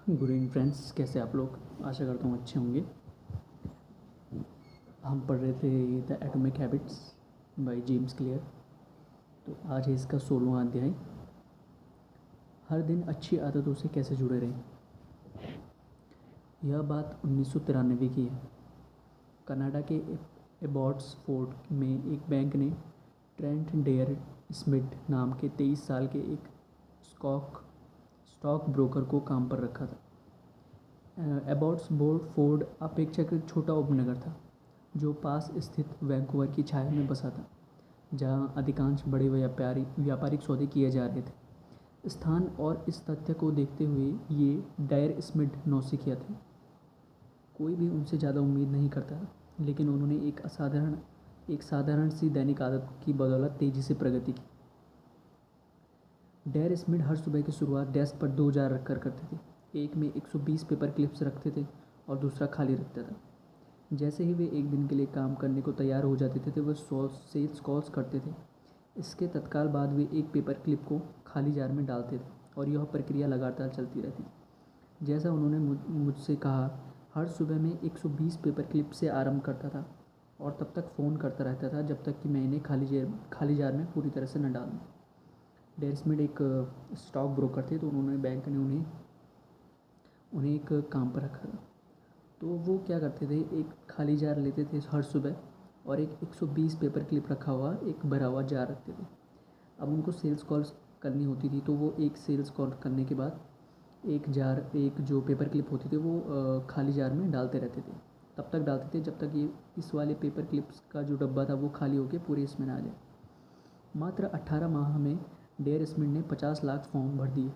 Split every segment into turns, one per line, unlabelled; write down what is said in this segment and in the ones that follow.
Good evening friends, कैसे आप लोग। आशा करता हूँ अच्छे होंगे। हम पढ़ रहे थे the atomic habits by James clear. तो आज है इसका 16वां अध्याय, हर दिन अच्छी आदतों से कैसे जुड़े रहें। यह बात 1993 की है। कनाडा के एबॉट्सफोर्ड में एक बैंक ने ट्रेंट डेयर स्मिथ नाम के 23 साल के एक स्टॉक ब्रोकर को काम पर रखा था। एबॉट्सफोर्ड अपेक्षाकृत छोटा उपनगर था जो पास स्थित वैंकूवर की छाया में बसा था, जहां अधिकांश बड़े व्यापारिक सौदे किए जा रहे थे। स्थान और इस तथ्य को देखते हुए ये डायर स्मिथ नौसिखिया थे। कोई भी उनसे ज़्यादा उम्मीद नहीं करता था, लेकिन उन्होंने एक साधारण सी दैनिक आदत की बदौलत तेज़ी से प्रगति की। डायर स्मिथ हर सुबह की शुरुआत डेस्क पर 2 जार रखकर करते थे। एक में 120 पेपर क्लिप्स रखते थे और दूसरा खाली रखता था। जैसे ही वे एक दिन के लिए काम करने को तैयार हो जाते थे, वे सेल्स कॉल्स करते थे। इसके तत्काल बाद वे एक पेपर क्लिप को खाली जार में डालते थे और यह प्रक्रिया लगातार चलती रहती। जैसा उन्होंने मुझसे कहा, हर सुबह मैं 120 पेपर क्लिप से आरंभ करता था और तब तक फ़ोन करता रहता था जब तक कि मैं इन्हें खाली जार में पूरी तरह से न डाल दूँ। डेयर स्मिथ एक स्टॉक ब्रोकर थे, तो उन्होंने बैंक ने उन्हें एक काम पर रखा था। तो वो क्या करते थे, एक खाली जार लेते थे हर सुबह और एक 120 पेपर क्लिप रखा हुआ एक भरा हुआ जार रखते थे। अब उनको सेल्स कॉल्स करनी होती थी, तो वो एक सेल्स कॉल करने के बाद एक जो पेपर क्लिप होती थी वो खाली जार में डालते रहते थे। तब तक डालते थे जब तक ये इस वाले पेपर क्लिप्स का जो डब्बा था वो खाली होकर पूरे इसमें ना आ जाए। मात्र 18 माह में डेयर स्मिथ ने 50 लाख फॉर्म भर दिए।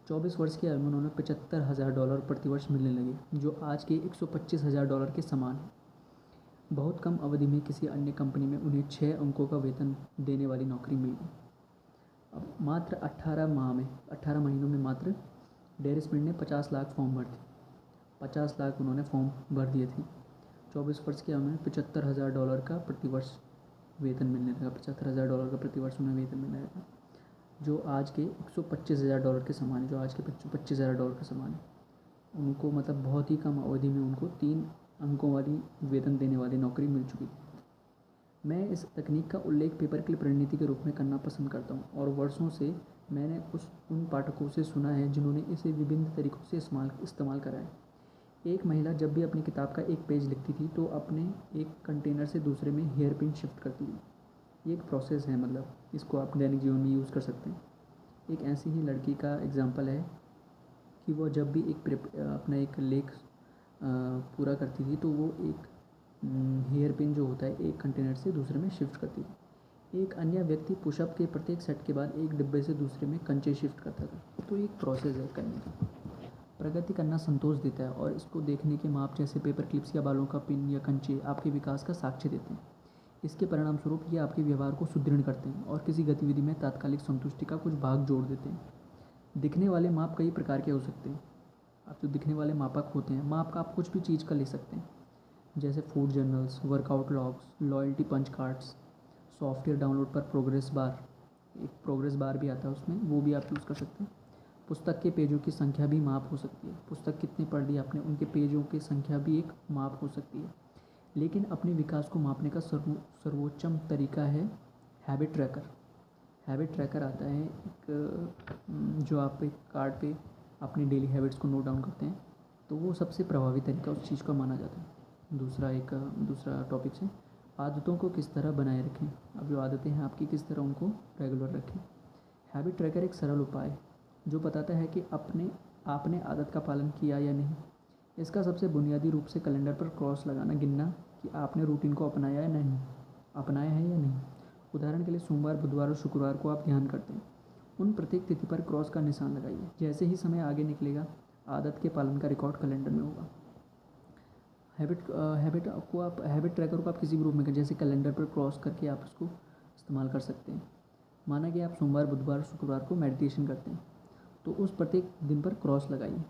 24 वर्ष की आयु में उन्होंने $75,000 प्रतिवर्ष मिलने लगे, जो आज के $125,000 के समान है। बहुत कम अवधि में किसी अन्य कंपनी में उन्हें 6 अंकों का वेतन देने वाली नौकरी मिल गई। अब मात्र 18 महीनों में मात्र डेयर स्मिथ ने 50 लाख फॉर्म भर दिए। 50 लाख उन्होंने फॉर्म भर दिए थे। 24 वर्ष की आयु में $75,000 का प्रतिवर्ष वेतन मिलने लगा। $75,000 का प्रतिवर्ष उन्हें वेतन मिलने लगा, जो आज के $125,000 के समान है, $125,000 के समान है। उनको मतलब बहुत ही कम अवधि में उनको 3 अंकों वाली वेतन देने वाली नौकरी मिल चुकी थी। मैं इस तकनीक का उल्लेख पेपर क्लिप रणनीति के रूप में करना पसंद करता हूँ, और वर्षों से मैंने उन पाठकों से सुना है जिन्होंने इसे विभिन्न तरीक़ों से इस्तेमाल करा है। एक महिला जब भी अपनी किताब का एक पेज लिखती थी तो अपने एक कंटेनर से दूसरे में हेयर पिन शिफ्ट करती थी। ये एक प्रोसेस है, मतलब इसको आप दैनिक जीवन में यूज़ कर सकते हैं। एक ऐसी ही लड़की का एग्जांपल है कि वो जब भी अपना एक लेख पूरा करती थी तो वो एक हेयर पिन जो होता है एक कंटेनर से दूसरे में शिफ्ट करती थी। एक अन्य व्यक्ति पुशअप के प्रत्येक सेट के बाद एक डिब्बे से दूसरे में कंचे शिफ्ट करता था। तो एक प्रोसेस है करने का। प्रगति करना संतोष देता है, और इसको देखने के माप जैसे पेपर क्लिप्स या बालों का पिन या कंचे आपके विकास का साक्ष्य देते हैं। इसके परिणाम स्वरूप ये आपके व्यवहार को सुदृढ़ करते हैं और किसी गतिविधि में तात्कालिक संतुष्टि का कुछ भाग जोड़ देते हैं। दिखने वाले माप कई प्रकार के हो सकते हैं। आप जो दिखने वाले मापक होते हैं, माप का आप कुछ भी चीज़ का ले सकते हैं, जैसे food journals, workout logs, loyalty punch cards, software download पर प्रोग्रेस बार, एक प्रोग्रेस बार भी आता है उसमें, वो भी आप यूज़ कर सकते हैं। पुस्तक के पेजों की संख्या भी माप हो सकती है। पुस्तक कितनी पढ़ ली आपने, उनके पेजों की संख्या भी एक माप हो सकती है। लेकिन अपने विकास को मापने का सर्वोत्तम तरीका है हैबिट ट्रैकर। हैबिट ट्रैकर आता है एक, जो आप एक कार्ड पे अपनी डेली हैबिट्स को नोट डाउन करते हैं, तो वो सबसे प्रभावी तरीका उस चीज़ का माना जाता है। दूसरा टॉपिक से आदतों को किस तरह बनाए रखें। अब जो आदतें हैं आपकी, किस तरह उनको रेगुलर रखें। हैबिट ट्रैकर एक सरल उपाय है जो बताता है कि आपने आदत का पालन किया या नहीं। इसका सबसे बुनियादी रूप से कैलेंडर पर क्रॉस लगाना गिनना कि आपने रूटीन को अपनाया है या नहीं। उदाहरण के लिए सोमवार, बुधवार और शुक्रवार को आप ध्यान करते हैं, उन प्रत्येक तिथि पर क्रॉस का निशान लगाइए। जैसे ही समय आगे निकलेगा, आदत के पालन का रिकॉर्ड कैलेंडर में होगा। हैबिट ट्रैकर को आप किसी भी रूप में करें, जैसे कैलेंडर पर क्रॉस करके आप उसको इस्तेमाल कर सकते हैं। माना कि आप सोमवार, बुधवार, शुक्रवार को मेडिटेशन करते हैं, तो उस प्रत्येक दिन पर क्रॉस लगाइए।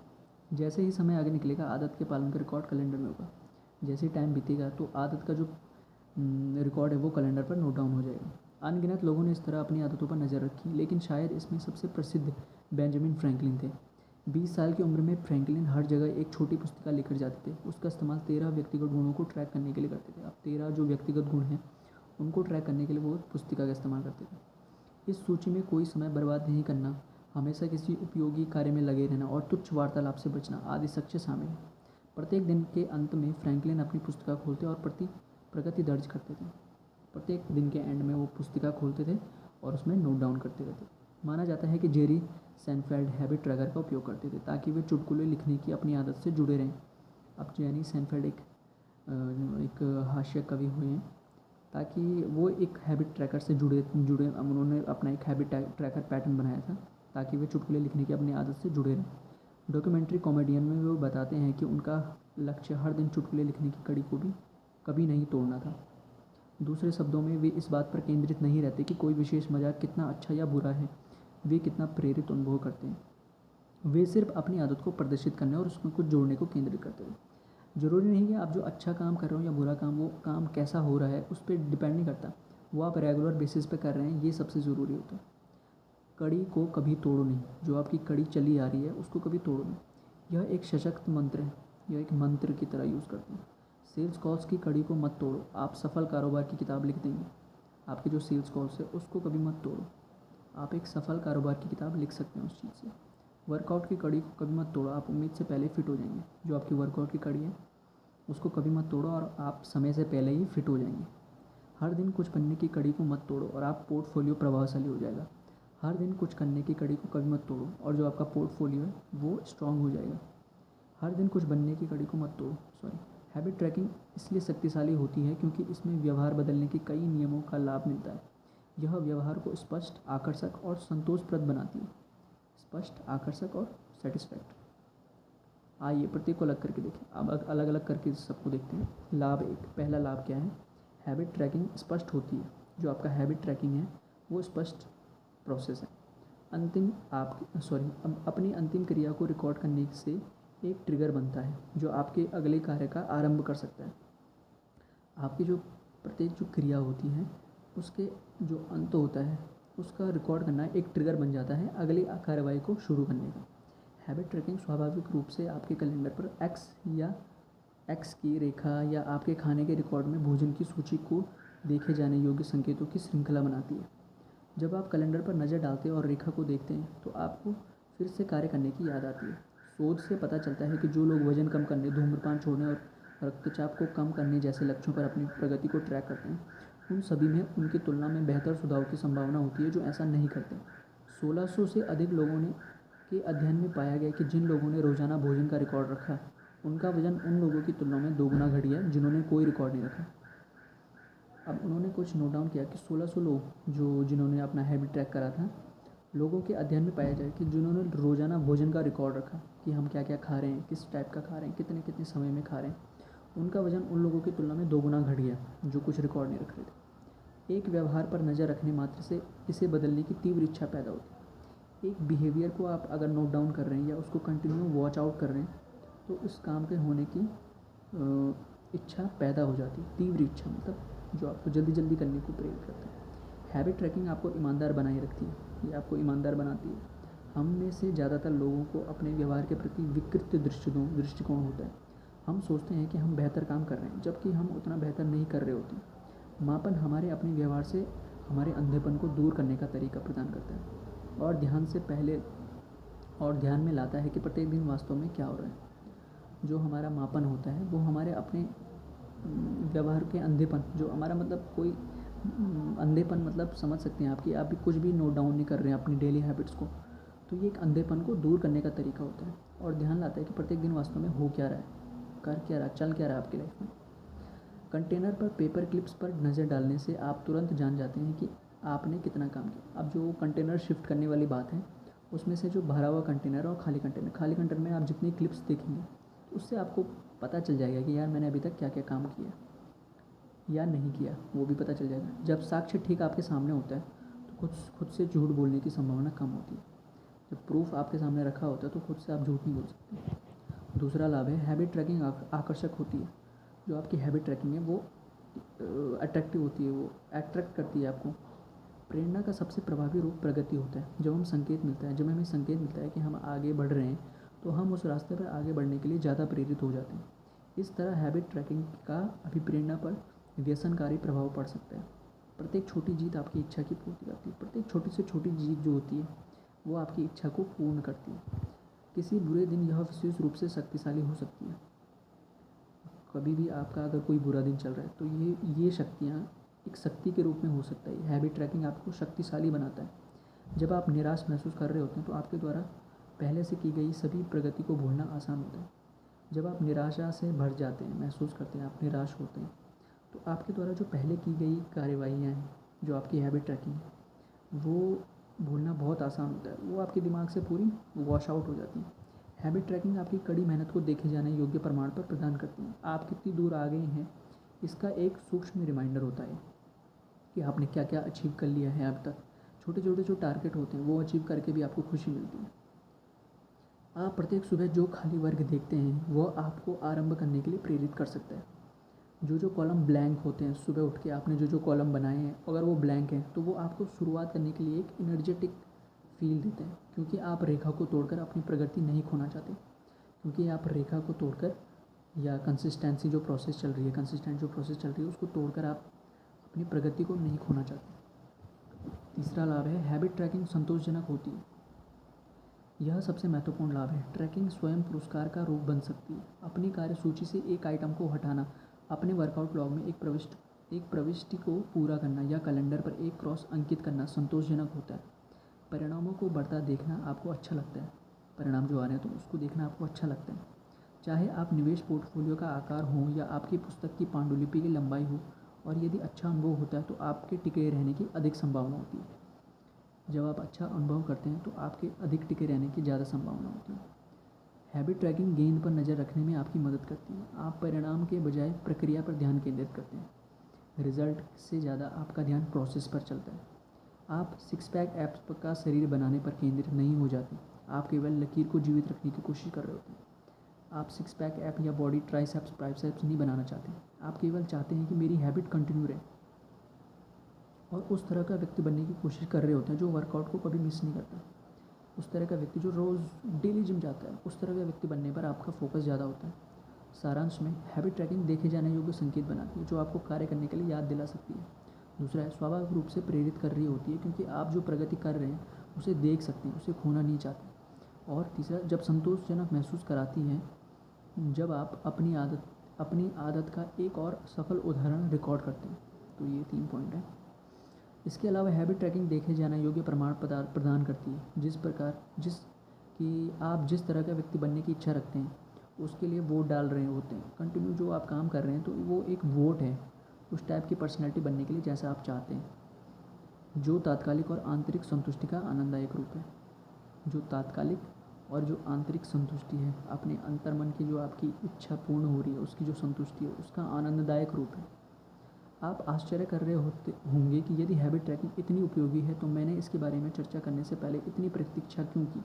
जैसे ही समय आगे निकलेगा, आदत के पालन का रिकॉर्ड कैलेंडर में होगा। जैसे टाइम बीतेगा तो आदत का जो रिकॉर्ड है वो कैलेंडर पर नोट डाउन हो जाएगा। अनगिनत लोगों ने इस तरह अपनी आदतों पर नज़र रखी, लेकिन शायद इसमें सबसे प्रसिद्ध बेंजामिन फ्रैंकलिन थे। 20 साल की उम्र में फ्रैंकलिन हर जगह एक छोटी पुस्तिका लेकर जाते थे। उसका इस्तेमाल 13 व्यक्तिगत गुणों को ट्रैक करने के लिए करते थे। अब 13 जो व्यक्तिगत गुण हैं उनको ट्रैक करने के लिए वो पुस्तिका का इस्तेमाल करते थे। इस सूची में कोई समय बर्बाद नहीं करना, हमेशा किसी उपयोगी कार्य में लगे रहना और तुच्छ वार्तालाप से बचना आदि लक्ष्य शामिल हैं। प्रत्येक दिन के अंत में फ्रैंकलिन अपनी पुस्तिका खोलते और प्रगति दर्ज करते थे। प्रत्येक दिन के एंड में वो पुस्तिका खोलते थे और उसमें नोट डाउन करते रहते। माना जाता है कि जेरी सेनफेल्ड हैबिट ट्रैकर का उपयोग करते थे ताकि वे चुटकुले लिखने की अपनी आदत से जुड़े रहें। अब जेरी सेनफेल्ड एक हास्य कवि हुए हैं, ताकि वो एक हैबिट ट्रैकर से जुड़े उन्होंने अपना एक हैबिट ट्रैकर पैटर्न बनाया था ताकि वे चुटकुले लिखने की अपनी आदत से जुड़े रहें। डॉक्यूमेंट्री कॉमेडियन में वो बताते हैं कि उनका लक्ष्य हर दिन चुटकुले लिखने की कड़ी को भी कभी नहीं तोड़ना था। दूसरे शब्दों में वे इस बात पर केंद्रित नहीं रहते कि कोई विशेष मजाक कितना अच्छा या बुरा है, वे कितना प्रेरित अनुभव करते हैं। वे सिर्फ अपनी आदत को प्रदर्शित करने और उसमें कुछ जोड़ने को केंद्रित करते हैं। ज़रूरी नहीं है आप जो अच्छा काम कर रहे हो या बुरा काम, वो काम कैसा हो रहा है उस पर डिपेंड नहीं करता, वो आप रेगुलर बेसिस पे कर रहे हैं, ये सबसे ज़रूरी होता है। कड़ी को कभी तोड़ो नहीं, जो आपकी कड़ी चली आ रही है उसको कभी तोड़ो नहीं। यह एक सशक्त मंत्र है, यह एक मंत्र की तरह यूज़ करते हैं। सेल्स कॉल्स की कड़ी को मत तोड़ो, आप सफल कारोबार की किताब लिख देंगे। आपके जो सेल्स कॉल्स है उसको कभी मत तोड़ो, आप एक सफल कारोबार की किताब लिख सकते हैं उस चीज़ से। वर्कआउट की कड़ी को कभी मत तोड़ो, आप उम्मीद से पहले फिट हो जाएंगे। जो आपकी वर्कआउट की कड़ी है उसको कभी मत तोड़ो और आप समय से पहले ही फिट हो जाएंगे। हर दिन कुछ बनने की कड़ी को मत तोड़ो और आप पोर्टफोलियो प्रभावशाली हो जाएगा। हर दिन कुछ करने की कड़ी को कभी मत तोड़ो और जो आपका पोर्टफोलियो है वो स्ट्रांग हो जाएगा। हर दिन कुछ बनने की कड़ी को मत तोड़ो। हैबिट ट्रैकिंग इसलिए शक्तिशाली होती है क्योंकि इसमें व्यवहार बदलने के कई नियमों का लाभ मिलता है। यह व्यवहार को स्पष्ट, आकर्षक और संतोषप्रद बनाती है। स्पष्ट, आकर्षक और सेटिस्फैक्टरी। आइए प्रत्येक को अलग करके देखें। अब अलग अलग करके सबको देखते हैं। लाभ एक, पहला लाभ क्या है? हैबिट ट्रैकिंग स्पष्ट होती है। जो आपका हैबिट ट्रैकिंग है वो स्पष्ट प्रोसेस है। अपनी अंतिम क्रिया को रिकॉर्ड करने से एक ट्रिगर बनता है जो आपके अगले कार्य का आरंभ कर सकता है। आपकी जो प्रत्येक जो क्रिया होती है उसके जो अंत होता है उसका रिकॉर्ड करना एक ट्रिगर बन जाता है अगली कार्रवाई को शुरू करने का। हैबिट ट्रैकिंग स्वाभाविक रूप से आपके कैलेंडर पर एक्स की रेखा या आपके खाने के रिकॉर्ड में भोजन की सूची को देखे जाने योग्य संकेतों की श्रृंखला बनाती है। जब आप कैलेंडर पर नज़र डालते हैं और रेखा को देखते हैं तो आपको फिर से कार्य करने की याद आती है। शोध से पता चलता है कि जो लोग वजन कम करने, धूम्रपान छोड़ने और रक्तचाप को कम करने जैसे लक्ष्यों पर अपनी प्रगति को ट्रैक करते हैं, उन सभी में उनकी तुलना में बेहतर सुधार की संभावना होती है जो ऐसा नहीं करते। 1600 से अधिक लोगों ने के अध्ययन में पाया गया कि जिन लोगों ने रोज़ाना भोजन का रिकॉर्ड रखा उनका वजन उन लोगों की तुलना में 2 गुना घटिया जिन्होंने कोई रिकॉर्ड नहीं रखा। अब उन्होंने कुछ नोट डाउन किया कि 1600 लोग जिन्होंने अपना हैबिट ट्रैक करा था, लोगों के अध्ययन में पाया जाए कि जिन्होंने रोज़ाना भोजन का रिकॉर्ड रखा कि हम क्या क्या खा रहे हैं, किस टाइप का खा रहे हैं, कितने कितने समय में खा रहे हैं, उनका वजन उन लोगों की तुलना में 2 गुना घट गया जो कुछ रिकॉर्ड नहीं रख रहे थे। एक व्यवहार पर नज़र रखने मात्र से इसे बदलने की तीव्र इच्छा पैदा होती है। एक बिहेवियर को आप अगर नोट डाउन कर रहे हैं या उसको कंटिन्यू वॉच आउट कर रहे हैं तो उस काम के होने की इच्छा पैदा हो जाती है। तीव्र इच्छा मतलब जो आपको जल्दी जल्दी करने को प्रेरित करता है। हैबिट ट्रैकिंग आपको ईमानदार बनाए रखती है, ये आपको ईमानदार बनाती है। हम में से ज़्यादातर लोगों को अपने व्यवहार के प्रति विकृत दृष्टिकोण होता है। हम सोचते हैं कि हम बेहतर काम कर रहे हैं जबकि हम उतना बेहतर नहीं कर रहे होते। मापन हमारे अपने व्यवहार से हमारे अंधेपन को दूर करने का तरीका प्रदान करता है और ध्यान में लाता है कि प्रत्येक दिन वास्तव में क्या हो रहा है। जो हमारा मापन होता है वो हमारे अपने व्यवहार के अंधेपन, जो हमारा मतलब कोई अंधेपन मतलब समझ सकते हैं आप भी कुछ भी नोट डाउन नहीं कर रहे हैं अपनी डेली हैबिट्स को, तो ये एक अंधेपन को दूर करने का तरीका होता है और ध्यान लाता है कि प्रत्येक दिन वास्तव में हो क्या रहा है, कर क्या रहा है, चल क्या रहा है आपकी लाइफ में। कंटेनर पर पेपर क्लिप्स पर नज़र डालने से आप तुरंत जान जाते हैं कि आपने कितना काम किया। अब जो कंटेनर शिफ्ट करने वाली बात है उसमें से जो भरा हुआ कंटेनर और खाली कंटेनर में आप जितनी क्लिप्स देखेंगे तो उससे आपको पता चल जाएगा कि यार मैंने अभी तक क्या क्या काम किया या नहीं किया, वो भी पता चल जाएगा। जब साक्ष्य ठीक आपके सामने होता है तो खुद से झूठ बोलने की संभावना कम होती है। जब प्रूफ आपके सामने रखा होता है तो खुद से आप झूठ नहीं बोल सकते। दूसरा लाभ है हैबिट ट्रैकिंग आकर्षक होती है। जो आपकी हैबिट ट्रैकिंग है वो अट्रैक्टिव होती है, वो अट्रैक्ट करती है आपको। प्रेरणा का सबसे प्रभावी रूप प्रगति होता है। जब हमें संकेत मिलता है कि हम आगे बढ़ रहे हैं तो हम उस रास्ते पर आगे बढ़ने के लिए ज़्यादा प्रेरित हो जाते हैं। इस तरह हैबिट ट्रैकिंग का अभिप्रेरणा पर व्यसनकारी प्रभाव पड़ सकता है। प्रत्येक छोटी जीत आपकी इच्छा की पूर्ति करती है। प्रत्येक छोटी से छोटी जीत जो होती है वो आपकी इच्छा को पूर्ण करती है। किसी बुरे दिन यह विशेष रूप से शक्तिशाली हो सकती है। कभी भी आपका अगर कोई बुरा दिन चल रहा है तो ये शक्तियाँ एक शक्ति के रूप में हो सकता है। हैबिट ट्रैकिंग आपको शक्तिशाली बनाता है। जब आप निराश महसूस कर रहे होते हैं तो आपके द्वारा पहले से की गई सभी प्रगति को भूलना आसान होता है। जब आप निराशा से भर जाते हैं, महसूस करते हैं, आप निराश होते हैं, तो आपके द्वारा जो पहले की गई कार्यवाहियाँ हैं, जो आपकी हैबिट ट्रैकिंग है, वो भूलना बहुत आसान होता है। वो आपके दिमाग से पूरी वॉश आउट हो जाती है। हैबिट ट्रैकिंग आपकी कड़ी मेहनत को देखे जाने योग्य प्रमाण पर प्रदान करती है। आप कितनी दूर आ गए हैं इसका एक सूक्ष्म रिमाइंडर होता है कि आपने क्या क्या अचीव कर लिया है अब तक। छोटे छोटे जो टारगेट होते हैं वो अचीव करके भी आपको खुशी मिलती है। आप प्रत्येक सुबह जो खाली वर्ग देखते हैं वह आपको आरंभ करने के लिए प्रेरित कर सकता है। जो कॉलम ब्लैंक होते हैं, सुबह उठ के आपने जो कॉलम बनाए हैं, अगर वो ब्लैंक हैं तो वो आपको शुरुआत करने के लिए एक एनर्जेटिक फील देते हैं, क्योंकि आप रेखा को तोड़कर अपनी प्रगति नहीं खोना चाहते। क्योंकि आप रेखा को तोड़कर या कंसिस्टेंट जो प्रोसेस चल रही है उसको तोड़कर आप अपनी प्रगति को नहीं खोना चाहते। तीसरा लाभ है हैबिट ट्रैकिंग संतोषजनक होती है। यह सबसे महत्वपूर्ण लाभ है। ट्रैकिंग स्वयं पुरस्कार का रूप बन सकती है। अपनी कार्य सूची से एक आइटम को हटाना, अपने वर्कआउट लॉग में एक प्रविष्टि को पूरा करना या कैलेंडर पर एक क्रॉस अंकित करना संतोषजनक होता है। परिणामों को बढ़ता देखना आपको अच्छा लगता है। परिणाम जो आ रहे हैं तो उसको देखना आपको अच्छा लगता है। चाहे आप निवेश पोर्टफोलियो का आकार हो या आपकी पुस्तक की पांडुलिपि की लंबाई हो, और यदि अच्छा अनुभव होता है तो आपके टिके रहने की अधिक संभावना होती है। जब आप अच्छा अनुभव करते हैं तो आपके अधिक टिके रहने की ज़्यादा संभावना होती है। हैबिट ट्रैकिंग गेंद पर नज़र रखने में आपकी मदद करती है। आप परिणाम के बजाय प्रक्रिया पर ध्यान केंद्रित करते हैं। रिजल्ट से ज़्यादा आपका ध्यान प्रोसेस पर चलता है। आप सिक्स पैक एप्स का शरीर बनाने पर केंद्रित नहीं हो जाते। आप केवल लकीर को जीवित रखने की कोशिश कर रहे होते हैं। आप सिक्स पैक ऐप या बॉडी ट्राइसेप्स बाइसेप्स नहीं बनाना चाहते। आप केवल चाहते हैं कि मेरी हैबिट कंटिन्यू रहे, और उस तरह का व्यक्ति बनने की कोशिश कर रहे होते हैं जो वर्कआउट को कभी मिस नहीं करता। उस तरह का व्यक्ति जो रोज़ डेली जिम जाता है, उस तरह का व्यक्ति बनने पर आपका फोकस ज़्यादा होता है। सारांश में हैबिट ट्रैकिंग देखे जाने योग्य संकेत बनाती है जो आपको कार्य करने के लिए याद दिला सकती है। दूसरा है स्वाभाविक रूप से प्रेरित कर रही होती है, क्योंकि आप जो प्रगति कर रहे हैं उसे देख सकते हैं, उसे खोना नहीं चाहते। और तीसरा, जब संतोषजनक महसूस कराती है, जब आप अपनी आदत का एक और सफल उदाहरण रिकॉर्ड करते हैं। तो ये 3 पॉइंट हैं। इसके अलावा हैबिट ट्रैकिंग देखे जाना योग्य प्रमाण प्रदान करती है। आप जिस तरह का व्यक्ति बनने की इच्छा रखते हैं उसके लिए वोट डाल रहे होते हैं। कंटिन्यू जो आप काम कर रहे हैं तो वो एक वोट है उस टाइप की पर्सनैलिटी बनने के लिए जैसा आप चाहते हैं, जो तात्कालिक और आंतरिक संतुष्टि का आनंददायक रूप है। जो तात्कालिक और जो आंतरिक संतुष्टि है, अपने अंतर्मन की जो आपकी इच्छा पूर्ण हो रही है उसकी जो संतुष्टि है, उसका आनंददायक रूप है। आप आश्चर्य कर रहे होंगे कि यदि हैबिट ट्रैकिंग इतनी उपयोगी है तो मैंने इसके बारे में चर्चा करने से पहले इतनी प्रतीक्षा क्यों की।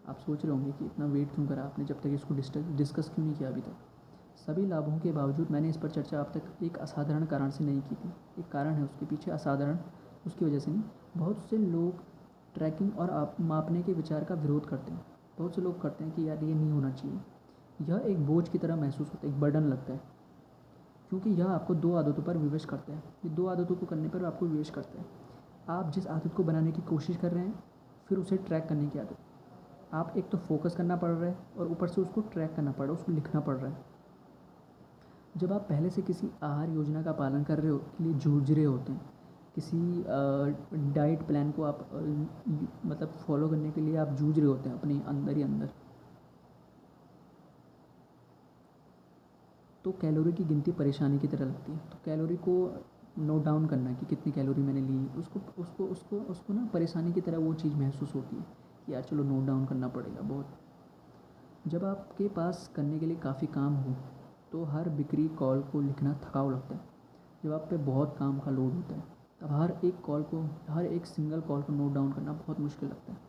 आप सोच रहे होंगे कि इतना वेट क्यों करा आपने, जब तक इसको डिस्कस क्यों नहीं किया अभी तक। सभी लाभों के बावजूद मैंने इस पर चर्चा अब तक एक असाधारण कारण से नहीं की थी। एक कारण है उसके पीछे, असाधारण उसकी वजह से नहीं। बहुत से लोग ट्रैकिंग और मापने के विचार का विरोध करते हैं। बहुत से लोग करते हैं कि यार ये नहीं होना चाहिए। यह एक बोझ की तरह महसूस होता है, एक बर्डन लगता है, क्योंकि यह आपको 2 आदतों पर विवश करता है। ये 2 आदतों को करने पर आपको विवश करता है। आप जिस आदत को बनाने की कोशिश कर रहे हैं, फिर उसे ट्रैक करने की आदत। आप एक तो फोकस करना पड़ रहा है और ऊपर से उसको ट्रैक करना पड़ रहा है, उसको लिखना पड़ रहा है। जब आप पहले से किसी आहार योजना का पालन कर रहे हो के लिए जूझ रहे होते हैं, किसी डाइट प्लान को आप मतलब फॉलो करने के लिए आप जूझ रहे होते हैं अपने अंदर ही अंदर, तो कैलोरी की गिनती परेशानी की तरह लगती है। तो कैलोरी को नोट डाउन करना कि कितनी कैलोरी मैंने ली, उसको ना परेशानी की तरह वो चीज़ महसूस होती है कि यार चलो नोट डाउन करना पड़ेगा बहुत। जब आपके पास करने के लिए काफ़ी काम हो तो हर बिक्री कॉल को लिखना थकाऊ लगता है। जब आप पे बहुत काम का लोड होता है तब हर एक सिंगल कॉल को नोट डाउन करना बहुत मुश्किल लगता है।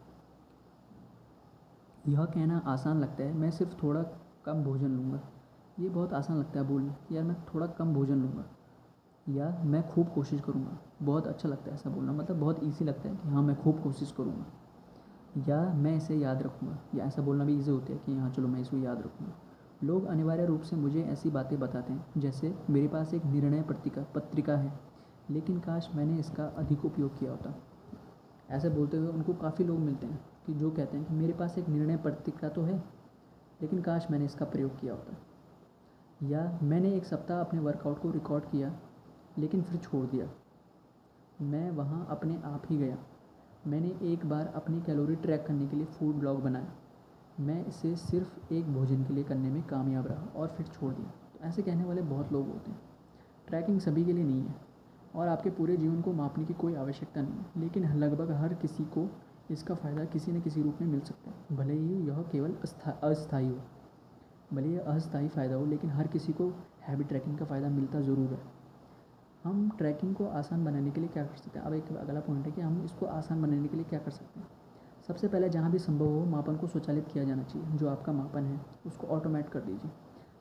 यह कहना आसान लगता है, मैं सिर्फ थोड़ा कम भोजन लूँगा। ये बहुत आसान लगता है बोलना, यार मैं थोड़ा कम भोजन लूँगा या मैं खूब कोशिश करूँगा। बहुत अच्छा लगता है ऐसा बोलना, मतलब बहुत ईजी लगता है कि हाँ मैं खूब कोशिश करूँगा। या मैं इसे याद रखूँगा, या ऐसा बोलना भी ईज़ी होता है कि हाँ चलो मैं इसको याद रखूँगा। लोग अनिवार्य रूप से मुझे ऐसी बातें बताते हैं जैसे मेरे पास एक निर्णय पत्रिका है, लेकिन काश मैंने इसका अधिक उपयोग किया होता। ऐसे बोलते हुए उनको काफ़ी लोग मिलते हैं कि जो कहते हैं कि मेरे पास एक निर्णय पत्रिका तो है, लेकिन काश मैंने इसका प्रयोग किया होता। या मैंने एक सप्ताह अपने वर्कआउट को रिकॉर्ड किया, लेकिन फिर छोड़ दिया। मैं वहाँ अपने आप ही गया। मैंने एक बार अपनी कैलोरी ट्रैक करने के लिए फूड ब्लॉग बनाया। मैं इसे सिर्फ एक भोजन के लिए करने में कामयाब रहा और फिर छोड़ दिया। तो ऐसे कहने वाले बहुत लोग होते हैं। ट्रैकिंग सभी के लिए नहीं है और आपके पूरे जीवन को मापने की कोई आवश्यकता नहीं है, लेकिन लगभग हर किसी को इसका फ़ायदा किसी न किसी रूप में मिल सकता है, भले ही यह केवल अस्थायी हो। भले ही अस्थायी फ़ायदा हो, लेकिन हर किसी को हैबिट ट्रैकिंग का फ़ायदा मिलता ज़रूर है। हम ट्रैकिंग को आसान बनाने के लिए क्या कर सकते हैं? अब एक अगला पॉइंट है कि हम इसको आसान बनाने के लिए क्या कर सकते हैं। सबसे पहले जहाँ भी संभव हो मापन को स्वचालित किया जाना चाहिए। जो आपका मापन है उसको ऑटोमेट कर दीजिए।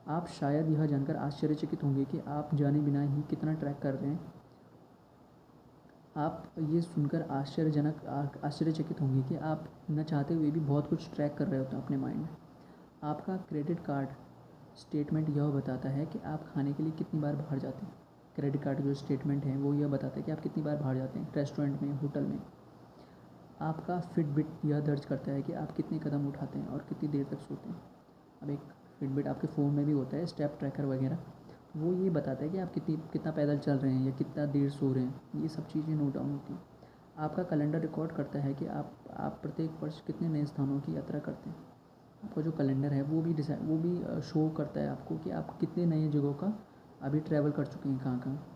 आप शायद यह जानकर आश्चर्यचकित होंगे कि आप जाने बिना ही कितना ट्रैक कर रहे हैं। आप ये सुनकर आश्चर्यचकित होंगे कि आप न चाहते हुए भी बहुत कुछ ट्रैक कर रहे होते हैं अपने माइंड में। आपका क्रेडिट कार्ड स्टेटमेंट यह बताता है कि आप खाने के लिए कितनी बार बाहर जाते हैं। क्रेडिट कार्ड जो स्टेटमेंट है वो यह बताता है कि आप कितनी बार बाहर जाते हैं, रेस्टोरेंट में, होटल में। आपका फिटबिट यह दर्ज करता है कि आप कितने कदम उठाते हैं और कितनी देर तक सोते हैं। अब एक फिटबिट आपके फ़ोन में भी होता है, स्टेप ट्रैकर वगैरह, वो ये बताता है कि आप कितना पैदल चल रहे हैं या कितना देर सो रहे हैं। ये सब चीज़ें नोट डाउन होती हैं। आपका कैलेंडर रिकॉर्ड करता है कि आप प्रत्येक वर्ष कितने नए स्थानों की यात्रा करते हैं। आपका जो कैलेंडर है वो भी शो करता है आपको कि आप कितने नए जगहों का अभी ट्रैवल कर चुके हैं, कहाँ कहाँ।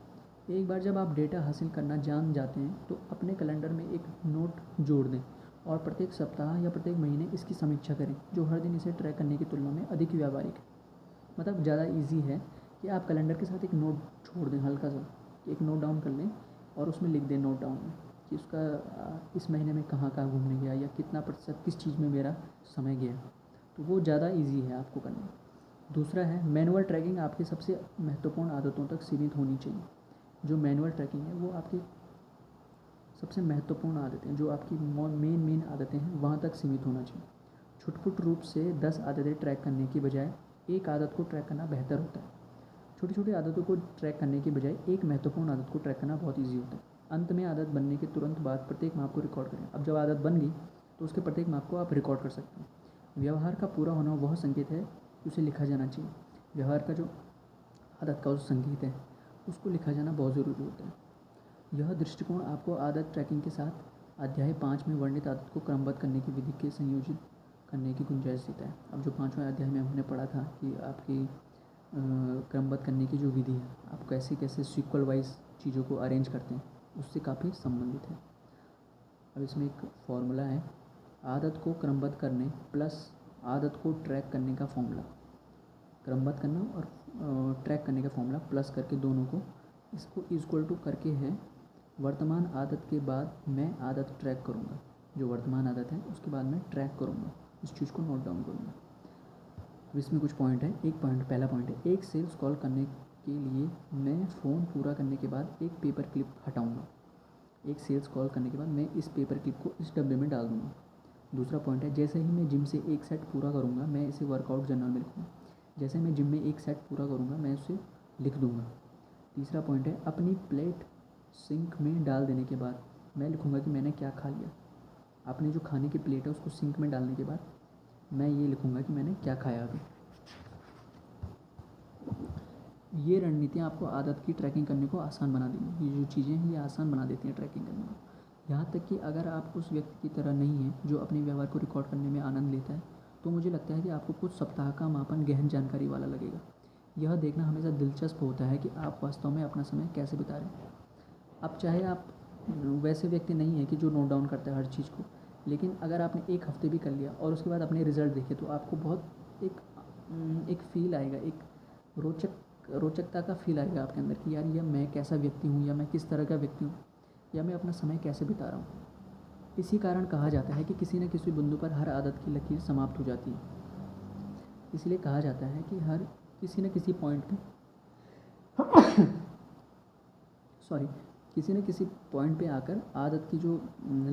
एक बार जब आप डेटा हासिल करना जान जाते हैं तो अपने कैलेंडर में एक नोट जोड़ दें और प्रत्येक सप्ताह या प्रत्येक महीने इसकी समीक्षा करें, जो हर दिन इसे ट्रैक करने की तुलना में अधिक व्यावहारिक है। मतलब ज़्यादा इजी है कि आप कैलेंडर के साथ एक नोट छोड़ दें, हल्का सा एक नोट डाउन कर लें और उसमें लिख दें नोट डाउन में कि उसका इस महीने में कहाँ कहाँ घूमने गया या कितना प्रतिशत किस चीज़ में मेरा समय गया। तो वो ज़्यादा ईजी है आपको करना। दूसरा है मैनुअल ट्रैकिंग आपकी सबसे महत्वपूर्ण आदतों तक सीमित होनी चाहिए। जो मैनुअल ट्रैकिंग है वो आपकी सबसे महत्वपूर्ण आदतें, जो आपकी मेन आदतें हैं, वहाँ तक सीमित होना चाहिए। छुटपुट रूप से 10 आदतें ट्रैक करने की बजाय एक आदत को ट्रैक करना बेहतर होता है। छोटी छोटी आदतों को ट्रैक करने की बजाय एक महत्वपूर्ण आदत को ट्रैक करना बहुत ईजी होता है। अंत में आदत बनने के तुरंत बाद प्रत्येक माप को रिकॉर्ड करें। अब जब आदत बन गई तो उसके प्रत्येक माप को आप रिकॉर्ड कर सकते हैं। व्यवहार का पूरा होना वह संकेत है कि उसे लिखा जाना चाहिए। व्यवहार का जो आदत का जो संकेत है उसको लिखा जाना बहुत ज़रूरी होता है। यह दृष्टिकोण आपको आदत ट्रैकिंग के साथ अध्याय 5 में वर्णित आदत को क्रमबद्ध करने की विधि के संयोजित करने की गुंजाइश देता है। अब जो 5वें अध्याय में हमने पढ़ा था कि आपकी क्रमबद्ध करने की जो विधि है, आप कैसे कैसे सीक्वल वाइज चीज़ों को अरेंज करते हैं, उससे काफ़ी संबंधित है। अब इसमें एक फॉर्मूला है, आदत को क्रमबद्ध करने प्लस आदत को ट्रैक करने का फॉर्मूला। क्रमबद्ध करना और ट्रैक करने का फॉर्मूला प्लस करके दोनों को इसको इक्वल टू करके है वर्तमान आदत के बाद मैं आदत ट्रैक करूँगा। जो वर्तमान आदत है उसके बाद मैं ट्रैक करूँगा, इस चीज़ को नोट डाउन करूँगा। अब इसमें कुछ पॉइंट है। पहला पॉइंट है, एक सेल्स कॉल करने के लिए मैं फ़ोन पूरा करने के बाद एक पेपर क्लिप हटाऊँगा। एक सेल्स कॉल करने के बाद मैं इस पेपर क्लिप को इस डब्बे में डाल दूँगा। दूसरा पॉइंट है, जैसे ही मैं जिम से एक सेट पूरा करूँगा मैं इसे वर्कआउट जर्नल में लिखूँगा। जैसे मैं जिम में एक सेट पूरा करूँगा मैं उसे लिख दूँगा। तीसरा पॉइंट है, अपनी प्लेट सिंक में डाल देने के बाद मैं लिखूँगा कि मैंने क्या खा लिया। अपनी जो खाने की प्लेट है उसको सिंक में डालने के बाद मैं ये लिखूँगा कि मैंने क्या खाया अभी। ये रणनीतियाँ आपको आदत की ट्रैकिंग करने को आसान बना देंगी। ये जो चीज़ें हैं ये आसान बना देती हैं ट्रैकिंग करने को। यहाँ तक कि अगर आप उस व्यक्ति की तरह नहीं हैं जो अपने व्यवहार को रिकॉर्ड करने में आनंद लेता है, तो मुझे लगता है कि आपको कुछ सप्ताह का मापन गहन जानकारी वाला लगेगा। यह देखना हमेशा दिलचस्प होता है कि आप वास्तव में अपना समय कैसे बिता रहे हैं। अब चाहे आप वैसे व्यक्ति नहीं है कि जो नोट डाउन करता है हर चीज़ को, लेकिन अगर आपने एक हफ्ते भी कर लिया और उसके बाद अपने रिज़ल्ट देखे तो आपको बहुत एक फ़ील आएगा, एक रोचकता का फील आएगा आपके अंदर कि यार ये मैं कैसा व्यक्ति हूँ, या मैं किस तरह का व्यक्ति हूँ, या मैं अपना समय कैसे बिता रहा हूँ। इसी कारण कहा जाता है कि किसी न किसी बिंदु पर हर आदत की लकीर समाप्त हो जाती है। इसलिए कहा जाता है कि हर किसी न किसी पॉइंट पे किसी न किसी पॉइंट पे आकर आदत की जो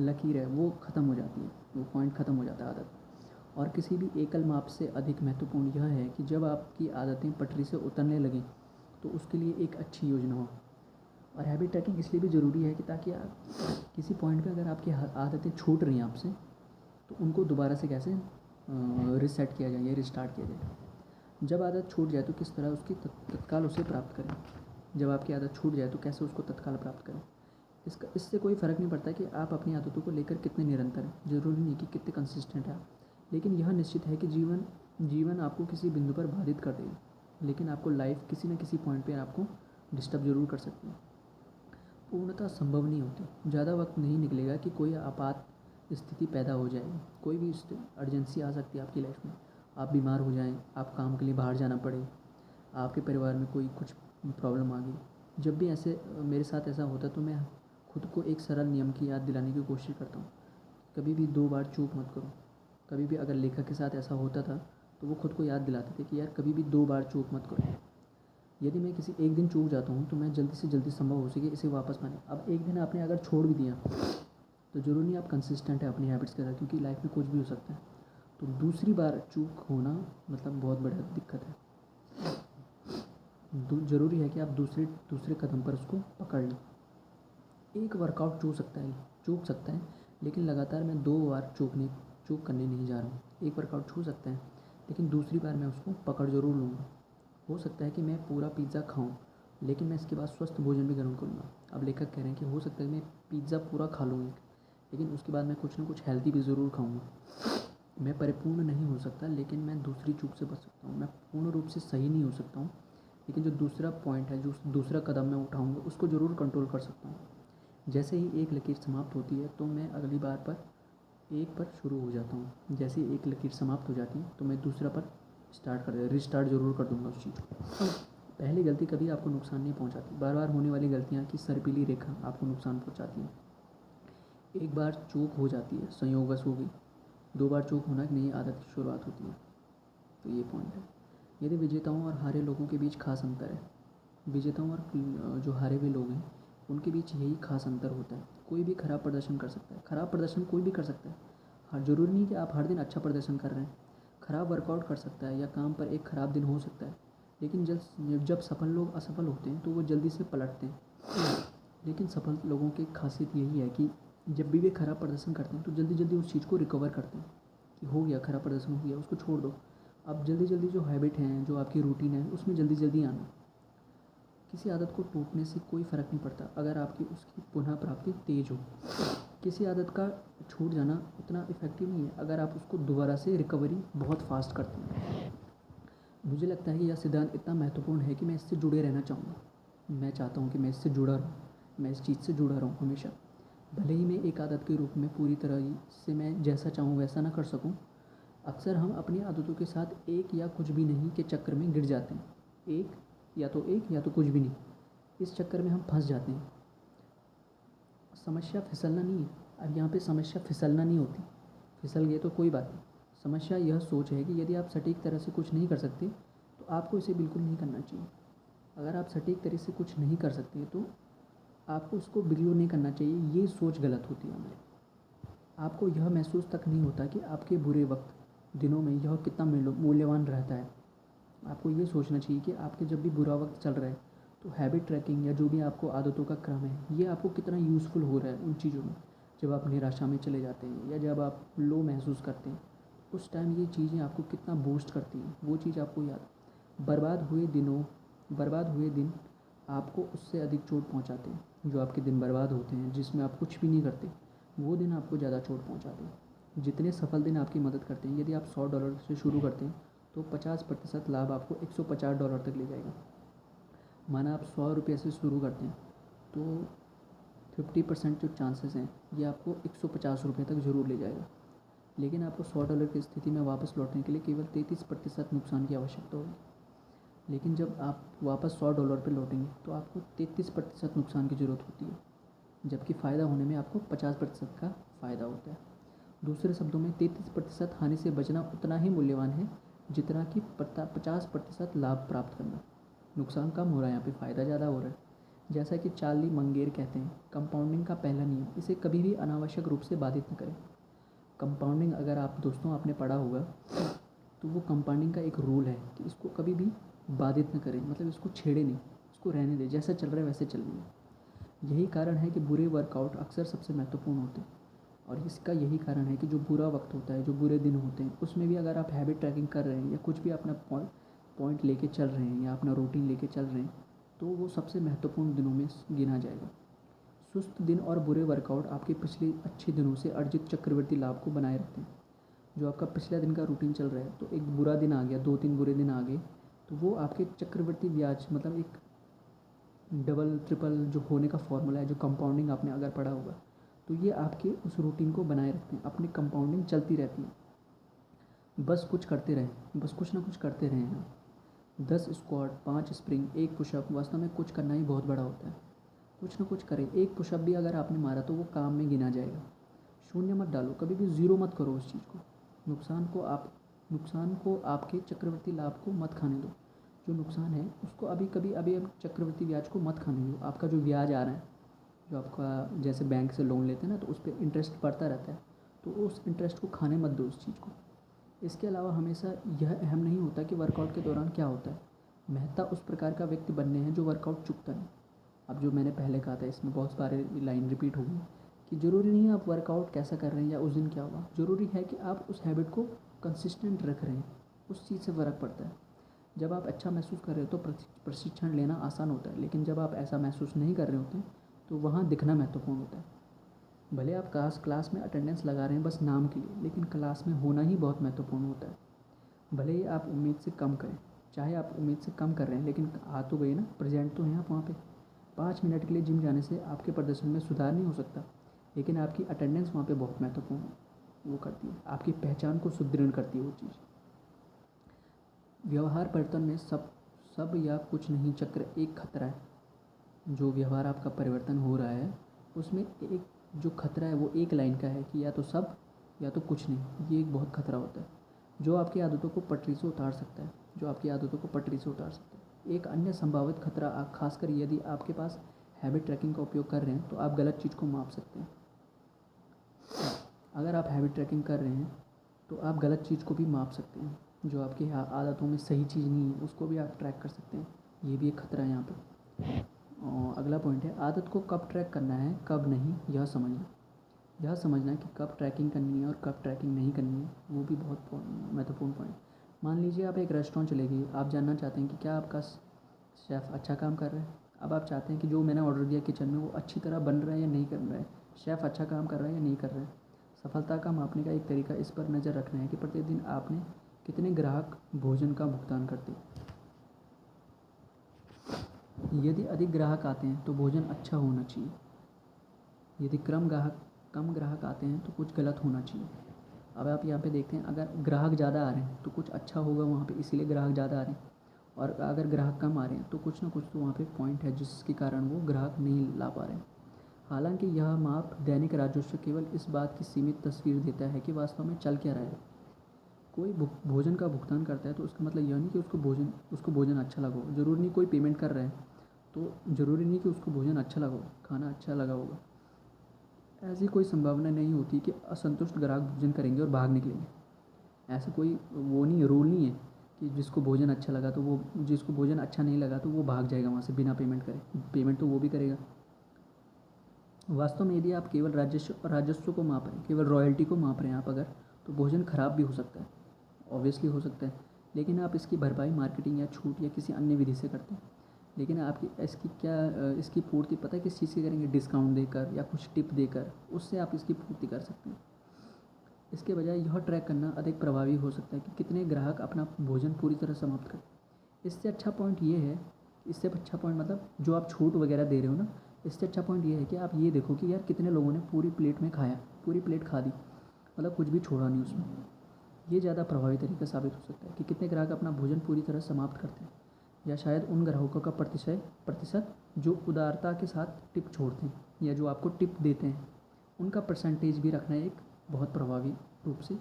लकीर है वो ख़त्म हो जाती है, वो पॉइंट ख़त्म हो जाता है आदत। और किसी भी एकल माप से अधिक महत्वपूर्ण यह है कि जब आपकी आदतें पटरी से उतरने लगें तो उसके लिए एक अच्छी योजना हो। और हैबिट ट्रैकिंग इसलिए भी ज़रूरी है कि ताकि आप किसी पॉइंट पे अगर आपकी आदतें छूट रही हैं आपसे, तो उनको दोबारा से कैसे रिसेट किया जाए या रिस्टार्ट किया जाए। जब आदत छूट जाए तो किस तरह उसकी तत्काल उसे प्राप्त करें। जब आपकी आदत छूट जाए तो कैसे उसको तत्काल प्राप्त करें। इससे कोई फ़र्क नहीं पड़ता कि आप अपनी आदतों को लेकर कितने निरंतर हैं, ज़रूरी नहीं कि कितने कंसिस्टेंट हैं आप, लेकिन यह निश्चित है कि जीवन आपको किसी बिंदु पर बाधित कर देगी, लेकिन आपको लाइफ किसी न किसी पॉइंट पे आपको डिस्टर्ब ज़रूर कर सकती है। पूर्णतः संभव नहीं होती। ज़्यादा वक्त नहीं निकलेगा कि कोई आपात स्थिति पैदा हो जाएगी, कोई भी अर्जेंसी आ सकती है आपकी लाइफ में। आप बीमार हो जाएं, आप काम के लिए बाहर जाना पड़े, आपके परिवार में कोई कुछ प्रॉब्लम आ गई। जब भी ऐसे मेरे साथ ऐसा होता है तो मैं खुद को एक सरल नियम की याद दिलाने की कोशिश करता हूँ। कभी भी 2 बार चूक मत करो। कभी भी अगर लेखक के साथ ऐसा होता था तो वो खुद को याद दिलाते थे कि यार कभी भी 2 बार चूक मत करो। यदि मैं किसी एक दिन चूक जाता हूँ तो मैं जल्दी से जल्दी संभव हो सके इसे वापस पाने। अब एक दिन आपने अगर छोड़ भी दिया तो ज़रूरी नहीं आप कंसिस्टेंट है अपनी हैबिट्स के साथ, क्योंकि लाइफ में कुछ भी हो सकता है। तो दूसरी बार चूक होना मतलब बहुत बड़ा दिक्कत है। ज़रूरी है कि आप दूसरे कदम पर उसको पकड़ लें। एक वर्कआउट चूक सकता है, लेकिन लगातार मैं 2 बार चूक करने नहीं जा रहा हूँ। एक वर्कआउट छूट सकता है, लेकिन दूसरी बार मैं उसको पकड़ ज़रूर लूँगा। हो सकता है कि मैं पूरा पिज़्ज़ा खाऊं, लेकिन मैं इसके बाद स्वस्थ भोजन भी ग्रहण करूँगा। अब लेखक कह रहे हैं कि हो सकता है मैं पिज़्ज़ा पूरा खा लूँगा, लेकिन उसके बाद मैं कुछ ना कुछ हेल्दी भी ज़रूर खाऊँगा। मैं परिपूर्ण नहीं हो सकता, लेकिन मैं दूसरी चूक से बच सकता हूँ। मैं पूर्ण रूप से सही नहीं हो सकता हूँ, लेकिन जो दूसरा पॉइंट है, जो दूसरा कदम मैं उठाऊँगा उसको ज़रूर कंट्रोल कर सकता हूँ। जैसे ही एक लकीर समाप्त होती है तो मैं अगली बार पर एक पर शुरू हो जाता हूँ। जैसे ही एक लकीर समाप्त हो जाती है तो मैं दूसरा पर रिस्टार्ट ज़रूर कर दूँगा उस चीज़ को। पहली गलती कभी आपको नुकसान नहीं पहुँचाती। बार बार होने वाली गलतियाँ की सर्पीली रेखा आपको नुकसान पहुँचाती हैं। एक बार चूक हो जाती है, संयोगवश हो गई। 2 बार चूक होना एक नई आदत की शुरुआत होती है। तो ये पॉइंट है। यदि विजेताओं और हारे लोगों के बीच खास अंतर है। विजेताओं और जो हारे हुए लोग हैं उनके बीच यही खास अंतर होता है। कोई भी खराब प्रदर्शन कर सकता है। खराब प्रदर्शन कोई भी कर सकता है। हर ज़रूरी नहीं कि आप हर दिन अच्छा प्रदर्शन कर रहे हैं। खराब वर्कआउट कर सकता है या काम पर एक ख़राब दिन हो सकता है, लेकिन जब सफल लोग असफल होते हैं तो वो जल्दी से पलटते हैं। लेकिन सफल लोगों की खासियत यही है कि जब भी वे खराब प्रदर्शन करते हैं तो जल्दी जल्दी उस चीज़ को रिकवर करते हैं कि हो गया, खराब प्रदर्शन हो गया, उसको छोड़ दो। अब जल्दी जल्दी जो हैबिट हैं, जो आपकी रूटीन है, उसमें जल्दी जल्दी आना। किसी आदत को टूटने से कोई फ़र्क नहीं पड़ता अगर आपकी उसकी पुनः प्राप्ति तेज़ हो। किसी आदत का छूट जाना उतना इफ़ेक्टिव नहीं है अगर आप उसको दोबारा से रिकवरी बहुत फास्ट करते हैं। मुझे लगता है कि यह सिद्धांत इतना महत्वपूर्ण है कि मैं इससे जुड़े रहना चाहूँगा। मैं चाहता हूँ कि मैं इससे जुड़ा रहूँ, मैं इस चीज़ से जुड़ा रहूँ हमेशा। भले ही मैं एक आदत के रूप में पूरी तरह से मैं जैसा चाहूँ वैसा ना कर सकूँ। अक्सर हम अपनी आदतों के साथ एक या कुछ भी नहीं के चक्कर में गिर जाते हैं। एक या तो कुछ भी नहीं, इस चक्कर में हम फंस जाते हैं। समस्या फिसलना नहीं है। अब यहाँ पे समस्या फिसलना नहीं होती। फिसल गए तो कोई बात नहीं। समस्या यह सोच है कि यदि आप सटीक तरह से कुछ नहीं कर सकते तो आपको इसे बिल्कुल नहीं करना चाहिए। अगर आप सटीक तरह से कुछ नहीं कर सकते तो आपको उसको बिल्कुल नहीं करना चाहिए। ये सोच गलत होती है हमारी। आपको यह महसूस तक नहीं होता कि आपके बुरे वक्त दिनों में यह कितना मूल्यवान रहता है। आपको ये सोचना चाहिए कि आपके जब भी बुरा वक्त चल रहा है तो हैबिट ट्रैकिंग या जो भी आपको आदतों का क्रम है ये आपको कितना यूज़फुल हो रहा है उन चीज़ों में। जब आप निराशा में चले जाते हैं या जब आप लो महसूस करते हैं उस टाइम ये चीज़ें आपको कितना बूस्ट करती हैं, वो चीज़ आपको याद। बर्बाद हुए दिन आपको उससे अधिक चोट पहुंचाते हैं। जो आपके दिन बर्बाद होते हैं जिसमें आप कुछ भी नहीं करते, वो दिन आपको ज़्यादा चोट पहुंचाते हैं। जितने सफल दिन आपकी मदद करते हैं, यदि आप $100 से शुरू करते हैं तो 50% लाभ आपको $150 तक ले जाएगा। माना आप ₹100 से शुरू करते हैं तो 50% जो चांसेस हैं ये आपको $150 तक ज़रूर ले जाएगा। लेकिन आपको $100 की स्थिति में वापस लौटने के लिए केवल 33% नुकसान की आवश्यकता होगी। लेकिन जब आप वापस $100 पे लौटेंगे तो आपको 33% नुकसान की ज़रूरत होती है, जबकि फ़ायदा होने में आपको 50% का फ़ायदा होता है। दूसरे शब्दों में 33% हानि से बचना उतना ही मूल्यवान है जितना कि 50% लाभ प्राप्त करना। नुकसान कम हो रहा है, यहाँ पे फ़ायदा ज़्यादा हो रहा है। जैसा कि चार्ली मंगेर कहते हैं, कंपाउंडिंग का पहला नियम, इसे कभी भी अनावश्यक रूप से बाधित न करें। कंपाउंडिंग अगर आप दोस्तों आपने पढ़ा होगा तो वो कंपाउंडिंग का एक रूल है कि इसको कभी भी बाधित न करें, मतलब इसको छेड़े नहीं, इसको रहने दें, जैसा चल रहा है वैसे चलने दें। यही कारण है कि बुरे वर्कआउट अक्सर सबसे महत्वपूर्ण होते हैं, और इसका यही कारण है कि जो बुरा वक्त होता है, जो बुरे दिन होते हैं, उसमें भी अगर आप हैबिट ट्रैकिंग कर रहे हैं या कुछ भी अपना पॉइंट लेके चल रहे हैं या अपना रूटीन लेके चल रहे हैं, तो वो सबसे महत्वपूर्ण दिनों में गिना जाएगा। सुस्त दिन और बुरे वर्कआउट आपके पिछले अच्छे दिनों से अर्जित चक्रवृद्धि लाभ को बनाए रखते हैं। जो आपका पिछला दिन का रूटीन चल रहा है, तो एक बुरा दिन आ गया, 2-3 बुरे दिन आ गए, तो वो आपके चक्रवृद्धि ब्याज, मतलब एक डबल ट्रिपल जो होने का फॉर्मूला है, जो कंपाउंडिंग आपने अगर पढ़ा होगा, तो ये आपके उस रूटीन को बनाए रखते हैं, अपनी कंपाउंडिंग चलती रहती है। बस कुछ करते रहें, बस कुछ ना कुछ करते रहें हम। 10 स्क्वाट, 5 स्प्रिंग, 1 पुशअप, वास्तव में कुछ करना ही बहुत बड़ा होता है। कुछ ना कुछ करें, 1 पुशअप भी अगर आपने मारा तो वो काम में गिना जाएगा। शून्य मत डालो, कभी भी ज़ीरो मत करो उस चीज़ को। नुकसान को आपके चक्रवृद्धि लाभ को मत खाने दो। जो नुकसान है उसको अभी चक्रवृद्धि ब्याज को मत खाने दो। आपका जो ब्याज आ रहा है, जो आपका जैसे बैंक से लोन लेते हैं ना, तो उस पर इंटरेस्ट बढ़ता रहता है, तो उस इंटरेस्ट को खाने मत दो उस चीज़ को। इसके अलावा हमेशा यह अहम नहीं होता कि वर्कआउट के दौरान क्या होता है। मेहता उस प्रकार का व्यक्ति बनने हैं जो वर्कआउट चुकता नहीं। अब जो मैंने पहले कहा था, इसमें बहुत सारे लाइन रिपीट होगी कि ज़रूरी नहीं है आप वर्कआउट कैसा कर रहे हैं या उस दिन क्या हुआ, ज़रूरी है कि आप उस हैबिट को कंसिस्टेंट रख रहे हैं। उस चीज़ से फ़र्क पड़ता है। जब आप अच्छा महसूस कर रहे हो तो प्रशिक्षण लेना आसान होता है, लेकिन जब आप ऐसा महसूस नहीं कर रहे होते हैं तो वहाँ दिखना महत्वपूर्ण होता है। भले आप क्लास में अटेंडेंस लगा रहे हैं बस नाम के लिए, लेकिन क्लास में होना ही बहुत महत्वपूर्ण होता है। भले ही आप उम्मीद से कम करें, चाहे आप उम्मीद से कम कर रहे हैं, लेकिन आ तो गए ना, प्रेजेंट तो हैं आप वहाँ पे। 5 मिनट के लिए जिम जाने से आपके प्रदर्शन में सुधार नहीं हो सकता, लेकिन आपकी अटेंडेंस वहाँ पे बहुत महत्वपूर्ण वो करती है, आपकी पहचान को सुदृढ़ करती है वो चीज़। व्यवहार परिवर्तन में सब या कुछ नहीं चक्र एक खतरा है। जो व्यवहार आपका परिवर्तन हो रहा है उसमें एक जो खतरा है वो एक लाइन का है कि या तो सब या तो कुछ नहीं। ये एक बहुत खतरा होता है जो आपकी आदतों को पटरी से उतार सकता है। एक अन्य संभावित खतरा, खासकर यदि आपके पास हैबिट ट्रैकिंग का उपयोग कर रहे हैं, तो आप गलत चीज़ को माप सकते हैं। अगर आप हैबिट ट्रैकिंग कर रहे हैं तो आप गलत चीज़ को भी माप सकते हैं। जो आपकी आदतों में सही चीज़ नहीं है उसको भी आप ट्रैक कर सकते हैं। ये भी एक खतरा है यहाँ पर। और अगला पॉइंट है, आदत को कब ट्रैक करना है कब नहीं, यह समझना कि कब ट्रैकिंग करनी है और कब ट्रैकिंग नहीं करनी है, वो भी बहुत महत्वपूर्ण पॉइंट। मान लीजिए आप एक रेस्टोरेंट चले गए, आप जानना चाहते हैं कि क्या आपका शेफ़ अच्छा काम कर रहा है। अब आप चाहते हैं कि जो मैंने ऑर्डर दिया किचन में वो अच्छी तरह बन रहा है या नहीं कर रहा है, शेफ़ अच्छा काम कर रहा है या नहीं कर रहा है। सफलता का मापने का एक तरीका इस पर नज़र रखना है कि प्रतिदिन आपने कितने ग्राहक भोजन का भुगतान करते हैं। यदि अधिक ग्राहक आते हैं तो भोजन अच्छा होना चाहिए। यदि कम ग्राहक आते हैं तो कुछ गलत होना चाहिए। अब आप यहाँ पे देखते हैं, अगर ग्राहक ज़्यादा आ रहे हैं तो कुछ अच्छा होगा वहाँ पे, इसीलिए ग्राहक ज़्यादा आ रहे हैं। और अगर ग्राहक कम आ रहे हैं तो कुछ ना कुछ तो वहाँ पे पॉइंट है जिसके कारण वो ग्राहक नहीं ला पा रहे हैं। हालांकि यह माप दैनिक राजस्व केवल इस बात की सीमित तस्वीर देता है कि वास्तव में चल क्या रहा है। कोई भोजन का भुगतान करता है तो उसका मतलब यह नहीं कि उसको भोजन अच्छा लगा हो। ज़रूरी नहीं कोई पेमेंट कर रहा है तो ज़रूरी नहीं कि उसको भोजन अच्छा लगा हो, खाना अच्छा लगा होगा। ऐसी कोई संभावना नहीं होती कि असंतुष्ट ग्राहक भोजन करेंगे और भाग निकलेंगे। ऐसा कोई वो नहीं है, रूल नहीं है कि जिसको भोजन अच्छा लगा तो वो, जिसको भोजन अच्छा नहीं लगा तो वो भाग जाएगा वहाँ से बिना पेमेंट करे। पेमेंट तो वो भी करेगा। वास्तव में यदि आप केवल राजस्व को माप रहे हैं, केवल रॉयल्टी को माप रहे हैं आप अगर, तो भोजन खराब भी हो सकता है, ऑब्वियसली हो सकता है, लेकिन आप इसकी भरपाई मार्केटिंग या छूट या किसी अन्य विधि से करते हैं। लेकिन आपकी इसकी पूर्ति पता है किस चीज़ से करेंगे? डिस्काउंट देकर या कुछ टिप देकर, उससे आप इसकी पूर्ति कर सकते हैं। इसके बजाय यह ट्रैक करना अधिक प्रभावी हो सकता है कि कितने ग्राहक अपना भोजन पूरी तरह समाप्त करें। इससे अच्छा पॉइंट मतलब जो आप छूट वगैरह दे रहे हो ना, इससे अच्छा पॉइंट ये है कि आप ये देखो कि यार कितने लोगों ने पूरी प्लेट में खाया, पूरी प्लेट खा दी, मतलब कुछ भी छोड़ा नहीं उसमें। ये ज़्यादा प्रभावी तरीका साबित हो सकता है कि कितने ग्राहक अपना भोजन पूरी तरह समाप्त करते हैं, या शायद उन ग्राहकों का प्रतिशत जो उदारता के साथ टिप छोड़ते हैं या जो आपको टिप देते हैं, उनका परसेंटेज भी रखना एक बहुत प्रभावी रूप से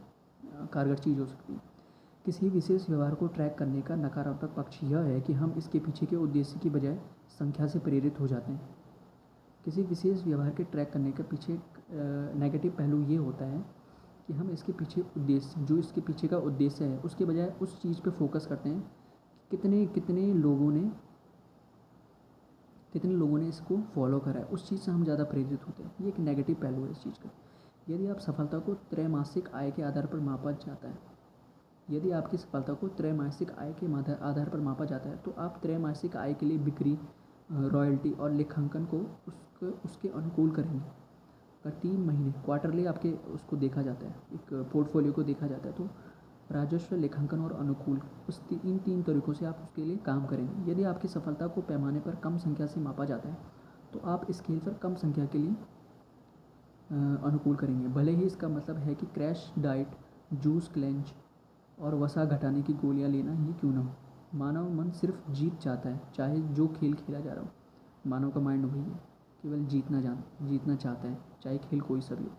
कारगर चीज़ हो सकती है। किसी विशेष व्यवहार को ट्रैक करने का नकारात्मक पक्ष यह है कि हम इसके पीछे के उद्देश्य की बजाय संख्या से प्रेरित हो जाते हैं। किसी विशेष व्यवहार के ट्रैक करने के पीछे नेगेटिव पहलू ये होता है कि हम इसके पीछे उद्देश्य, जो इसके पीछे का उद्देश्य है, उसके बजाय उस चीज़ पे फोकस करते हैं कि कितने लोगों ने इसको फॉलो करा है, उस चीज़ से हम ज़्यादा प्रेरित होते हैं। ये एक नेगेटिव पहलू है इस चीज़ का। यदि आप सफलता को त्रैमासिक आय के आधार पर मापा जाता है यदि आपकी सफलता को त्रैमासिक आय के आधार पर मापा जाता है, तो आप त्रैमासिक आय के लिए बिक्री, रॉयल्टी और लेखांकन को उसके अनुकूल करेंगे। अगर 3 महीने क्वार्टरली आपके उसको देखा जाता है, एक पोर्टफोलियो को देखा जाता है, तो राजस्व, लेखांकन और अनुकूल, इन 3 तरीक़ों से आप उसके लिए काम करेंगे। यदि आपकी सफलता को पैमाने पर कम संख्या से मापा जाता है, तो आप स्केल पर कम संख्या के लिए अनुकूल करेंगे। भले ही इसका मतलब है कि क्रैश डाइट, जूस क्लेंच और वसा घटाने की गोलियां लेना ही क्यों ना हो। मानव मन सिर्फ जीत चाहता है, चाहे जो खेल खेला जा रहा हो। मानव का माइंड वही है, केवल जीतना चाहता है, चाहे खेल कोई सा भी हो।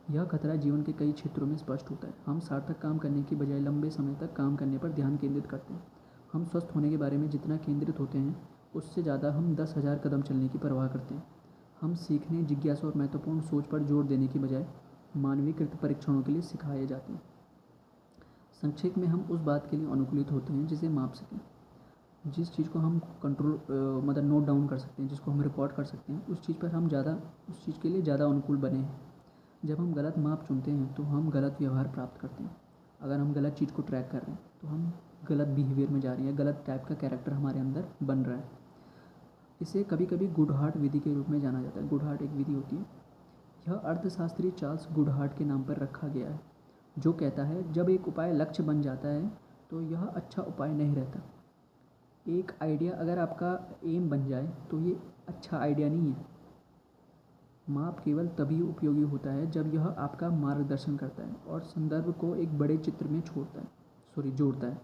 यह खतरा जीवन के कई क्षेत्रों में स्पष्ट होता है। हम सार्थक काम करने की बजाय लंबे समय तक काम करने पर ध्यान केंद्रित करते हैं। हम स्वस्थ होने के बारे में जितना केंद्रित होते हैं, उससे ज़्यादा हम 10,000 कदम चलने की परवाह करते हैं। हम सीखने, जिज्ञासा और महत्वपूर्ण सोच पर जोर देने की बजाय मानवीकृत परीक्षणों के लिए सिखाए जाते हैं। संक्षेप में, हम उस बात के लिए अनुकूलित होते हैं जिसे माप सकें। जिस चीज़ को हम मतलब नोट डाउन कर सकते हैं, जिसको हम रिकॉर्ड कर सकते हैं, उस चीज़ के लिए ज़्यादा अनुकूल बने हैं। जब हम गलत माप चुनते हैं तो हम गलत व्यवहार प्राप्त करते हैं। अगर हम गलत चीज़ को ट्रैक कर रहे हैं तो हम गलत बिहेवियर में जा रहे हैं, गलत टाइप का कैरेक्टर हमारे अंदर बन रहा है। इसे कभी कभी गुडहार्ट विधि के रूप में जाना जाता है। गुडहार्ट एक विधि होती है। यह अर्थशास्त्री चार्ल्स गुडहार्ट के नाम पर रखा गया है, जो कहता है जब एक उपाय लक्ष्य बन जाता है तो यह अच्छा उपाय नहीं रहता। एक आइडिया अगर आपका एम बन जाए तो ये अच्छा आइडिया नहीं है। माप केवल तभी उपयोगी होता है जब यह आपका मार्गदर्शन करता है और संदर्भ को एक बड़े चित्र में जोड़ता है,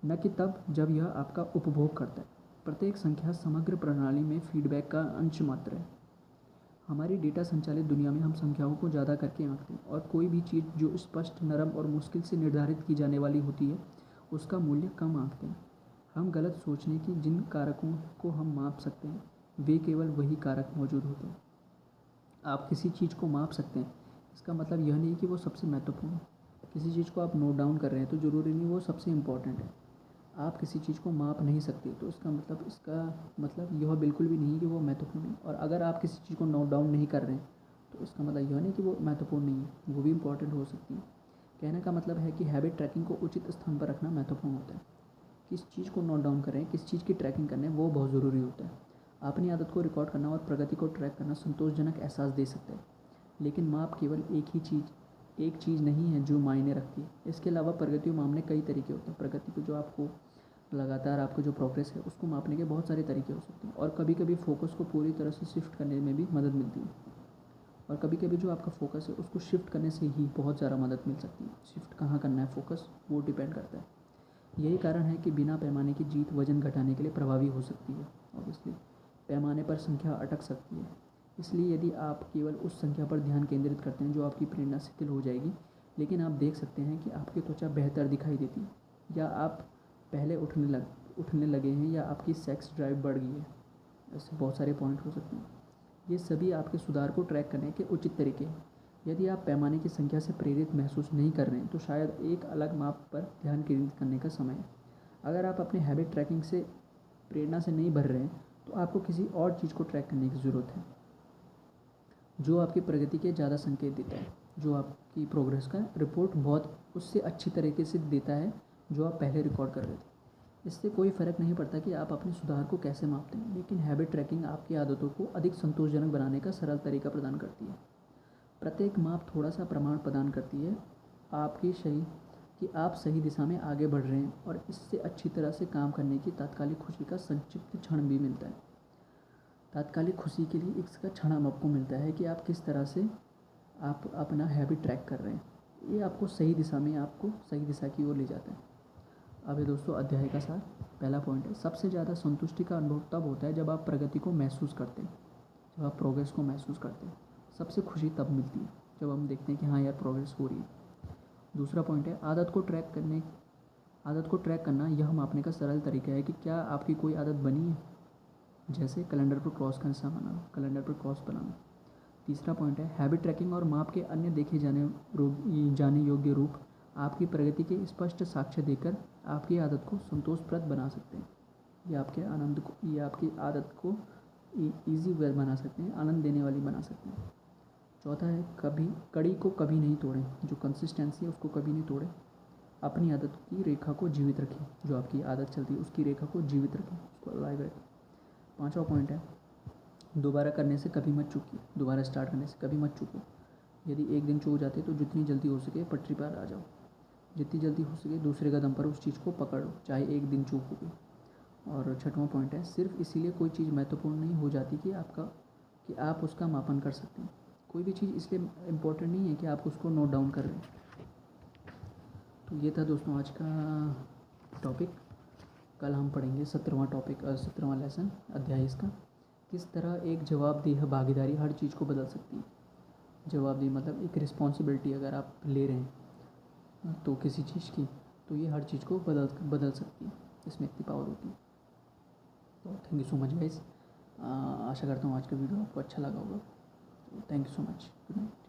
न कि तब जब यह आपका उपभोग करता है। प्रत्येक संख्या समग्र प्रणाली में फीडबैक का अंश मात्र है। हमारी डेटा संचालित दुनिया में हम संख्याओं को ज़्यादा करके आंकते हैं, और कोई भी चीज़ जो स्पष्ट, नरम और मुश्किल से निर्धारित की जाने वाली होती है, उसका मूल्य कम आंकते हैं। हम गलत सोचने की जिन कारकों को हम माप सकते हैं, वे केवल वही कारक मौजूद होते हैं। आप किसी चीज़ को माप सकते हैं, इसका मतलब यह नहीं कि वो सबसे महत्वपूर्ण है। किसी चीज़ को आप नोट डाउन कर रहे हैं तो ज़रूरी नहीं वो सबसे इम्पॉर्टेंट है। आप किसी चीज़ को माप नहीं सकते तो इसका मतलब यह बिल्कुल भी नहीं कि वो महत्वपूर्ण है। और अगर आप किसी चीज़ को नोट डाउन नहीं कर रहे हैं तो इसका मतलब यह नहीं कि वो महत्वपूर्ण नहीं है, वो भी इम्पॉर्टेंट हो सकती है। कहने का मतलब है कि हैबिट ट्रैकिंग को उचित स्थान पर रखना महत्वपूर्ण होता है। किस चीज़ को नोट डाउन करें, किस चीज़ की ट्रैकिंग करना है, वो बहुत ज़रूरी होता है। अपनी आदत को रिकॉर्ड करना और प्रगति को ट्रैक करना संतोषजनक एहसास दे सकता है, लेकिन माप केवल एक चीज़ नहीं है जो मायने रखती है। इसके अलावा प्रगति को मापने कई तरीके होते हैं। प्रगति को, जो आपको लगातार आपको जो प्रोग्रेस है, उसको मापने के बहुत सारे तरीके हो सकते हैं, और कभी कभी फोकस को पूरी तरह से शिफ्ट करने में भी मदद मिलती है। और कभी कभी जो आपका फोकस है उसको शिफ्ट करने से ही बहुत ज़्यादा मदद मिल सकती है। शिफ्ट कहाँ करना है फोकस, वो डिपेंड करता है। यही कारण है कि बिना पैमाने की जीत वजन घटाने के लिए प्रभावी हो सकती है। ऑब्वियसली पैमाने पर संख्या अटक सकती है, इसलिए यदि आप केवल उस संख्या पर ध्यान केंद्रित करते हैं जो आपकी प्रेरणा शिथिल हो जाएगी, लेकिन आप देख सकते हैं कि आपकी त्वचा बेहतर दिखाई देती है, या आप पहले उठने लगे हैं, या आपकी सेक्स ड्राइव बढ़ गई है। ऐसे बहुत सारे पॉइंट हो सकते हैं। ये सभी आपके सुधार को ट्रैक करने के उचित तरीके हैं। यदि आप पैमाने की संख्या से प्रेरित महसूस नहीं कर रहे हैं तो शायद एक अलग माप पर ध्यान केंद्रित करने का समय है। अगर आप अपने हैबिट ट्रैकिंग से प्रेरणा से नहीं भर रहे हैं तो आपको किसी और चीज़ को ट्रैक करने की ज़रूरत है, जो आपकी प्रगति के ज़्यादा संकेत देता है, जो आपकी प्रोग्रेस का रिपोर्ट बहुत उससे अच्छी तरीके से देता है जो आप पहले रिकॉर्ड कर रहे थे। इससे कोई फ़र्क नहीं पड़ता कि आप अपने सुधार को कैसे मापते हैं, लेकिन हैबिट ट्रैकिंग आपकी आदतों को अधिक संतोषजनक बनाने का सरल तरीका प्रदान करती है। प्रत्येक माप थोड़ा सा प्रमाण प्रदान करती है कि आप सही दिशा में आगे बढ़ रहे हैं, और इससे अच्छी तरह से काम करने की तात्कालिक खुशी का संक्षिप्त क्षण भी मिलता है। तात्कालिक खुशी के लिए इसका क्षण आपको मिलता है कि आप किस तरह से आप अपना हैबिट ट्रैक कर रहे हैं। ये आपको सही दिशा की ओर ले जाता है। अब ये दोस्तों अध्याय का सार पहला पॉइंट है, सबसे ज़्यादा संतुष्टि का अनुभव तब होता है जब आप प्रगति को महसूस करते हैं, जब आप प्रोग्रेस को महसूस करते हैं। सबसे खुशी तब मिलती है जब हम देखते हैं कि हाँ यार प्रोग्रेस हो रही है। दूसरा पॉइंट है, आदत को ट्रैक करने आदत को ट्रैक करना यह मापने का सरल तरीका है कि क्या आपकी कोई आदत बनी है, जैसे कैलेंडर पर क्रॉस का निशान बनाना, कैलेंडर पर क्रॉस बनाना। तीसरा पॉइंट है हैबिट ट्रैकिंग और माप के अन्य देखे जाने योग्य रूप आपकी प्रगति के स्पष्ट साक्ष्य देकर आपकी आदत को संतोषप्रद बना सकते हैं। ये आपकी आदत को ईजी वे बना सकते हैं, आनंद देने वाली बना सकते हैं। चौथा है कड़ी को कभी नहीं तोड़ें, जो कंसिस्टेंसी है उसको कभी नहीं तोड़ें। अपनी आदत की रेखा को जीवित रखें, जो आपकी आदत चलती है उसकी रेखा को जीवित रखें, उसको अलाइव रखें। पांचवा पॉइंट है दोबारा करने से कभी मत चूकिए, दोबारा स्टार्ट करने से कभी मत चूको। यदि एक दिन चूक जाते तो जितनी जल्दी हो सके पटरी पर आ जाओ, जितनी जल्दी हो सके दूसरे कदम पर उस चीज़ को पकड़ लो, चाहे एक दिन चूक हो गई। और छठवां पॉइंट है सिर्फ इसीलिए कोई चीज़ महत्वपूर्ण नहीं हो जाती कि आप उसका मापन कर सकते हैं। कोई भी चीज़ इसलिए इम्पोर्टेंट नहीं है कि आप उसको नोट डाउन कर रहे हैं। तो ये था दोस्तों आज का टॉपिक। कल हम पढ़ेंगे 17वां लेसन अध्याय इसका, किस तरह एक जवाबदेह भागीदारी हर चीज़ को बदल सकती है। जवाबदेही मतलब एक रिस्पॉन्सिबिलिटी अगर आप ले रहे हैं तो किसी चीज़ की, तो ये हर चीज़ को बदल सकती है, इसमें इतनी पावर होती है। तो thank you so much guys, आशा करता हूँ आज का वीडियो आपको अच्छा लगा होगा। Thank you so much, good night.